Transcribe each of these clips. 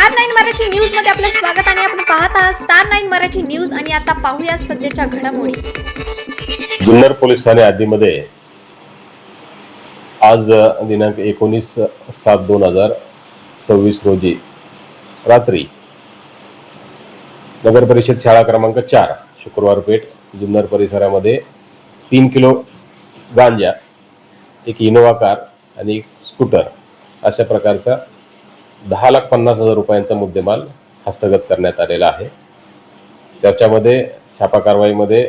Star 9 Marathi news मध्ये आपलं स्वागत आणि आपण पाहत आहात स्टार 9 मराठी न्यूज आणि आता पाहूया सध्याच्या घडामोडी। जुन्नर पोलीस ठाणे हद्दीमध्ये आज दिनांक 19/7/2026 रोजी रात्री नगर परिषद शाळा क्रमांक 4 शुक्रवार पेठ जुन्नर परिसरामध्ये 3 किलो गांजा, एक इनोवा कार आणि एक स्कूटर अशा प्रकारचा 10,50,000 रुपयांचा मुद्देमाल हस्तगत करण्यात आलेला आहे। त्याच्यामध्ये छापा कारवाईमध्ये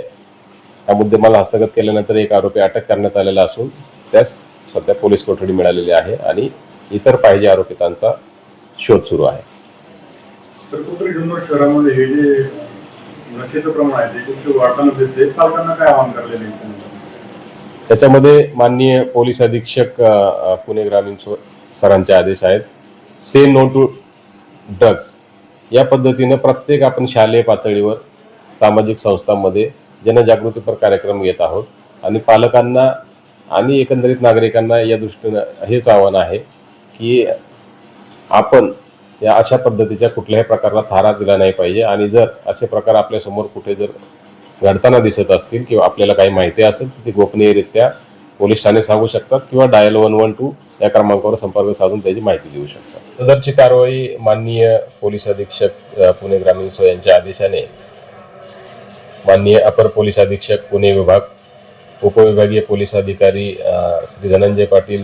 हा मुद्देमाल हस्तगत केल्यानंतर एक आरोपी अटक करण्यात आलेला असून त्यास सध्या पोलीस कोठडी मिळालेली आहे आणि इतर पाहिजे आरोपितांचा शोध सुरू आहे। तर कुठेतरी जुन्नर शहरामध्ये हे जे नशेचं प्रमाण आहे ते खूप वाढताना दिसते, पालकांना काय आवाहन करलेलं आहे? त्याच्यामध्ये माननीय पोलीस अधीक्षक पुणे ग्रामीण सरांचे आदेश आहेत। से नो टू ड्रग्स या पद्धतीने प्रत्येक आपण शालेय पातळीवर सामाजिक संस्थांमध्ये जनजागृतीपर कार्यक्रम घेत आहोत आणि पालकांना आणि एकंदरीत नागरिकांना या दृष्टीने हेच आव्हान आहे की आपण या अशा पद्धतीच्या कुठल्याही प्रकारला थारा दिला नाही पाहिजे आणि जर असे प्रकार आपल्या समोर कुठे जर घडताना दिसत असतील किंवा आपल्याला काही माहिती असेल तर ती गोपनीयरित्या पोलीस ठाणे सांगू शकतात किंवा डायल 112 या क्रमांकावर संपर्क साधून त्याची माहिती देऊ शकतात। सदरची कारवाई माननीय पोलीस अधीक्षक पुणे ग्रामीण यांच्या आदेशाने माननीय अपर पोलीस अधीक्षक पुणे विभाग, उपविभागीय पोलीस अधिकारी श्री धनंजय पाटील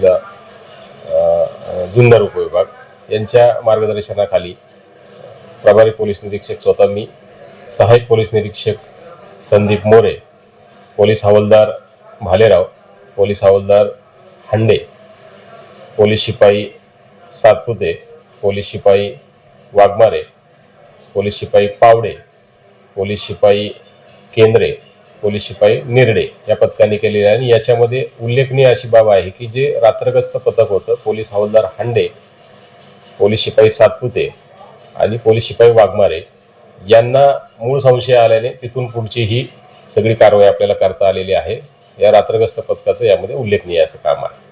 जुन्नर उपविभाग यांच्या मार्गदर्शनाखाली प्रभारी पोलीस निरीक्षक स्वतः मी, सहाय्यक पोलीस निरीक्षक संदीप मोरे, पोलीस हवालदार भालेराव, पोलीस हवालदार हंडे, पोलीस शिपाई सातपुते, पोलीस शिपाई वाघमारे, पोलीस शिपाई पावडे, पोलीस शिपाई केंद्रे, पोलीस शिपाई निर्डे या पथकाने केलेले आहे। आणि याच्यामध्ये उल्लेखनीय अशी बाब आहे की जे रात्रगस्त पथक होतं, पोलीस हवालदार हंडे, पोलीस शिपाई सातपुते आणि पोलीस शिपाई वाघमारे यांना मूळ संशय आल्याने तिथून पुढची ही सगळी कारवाई आपल्याला करता आलेली आहे। या रात्रगस्त पथकाचं यामध्ये उल्लेखनीय असं काम आहे।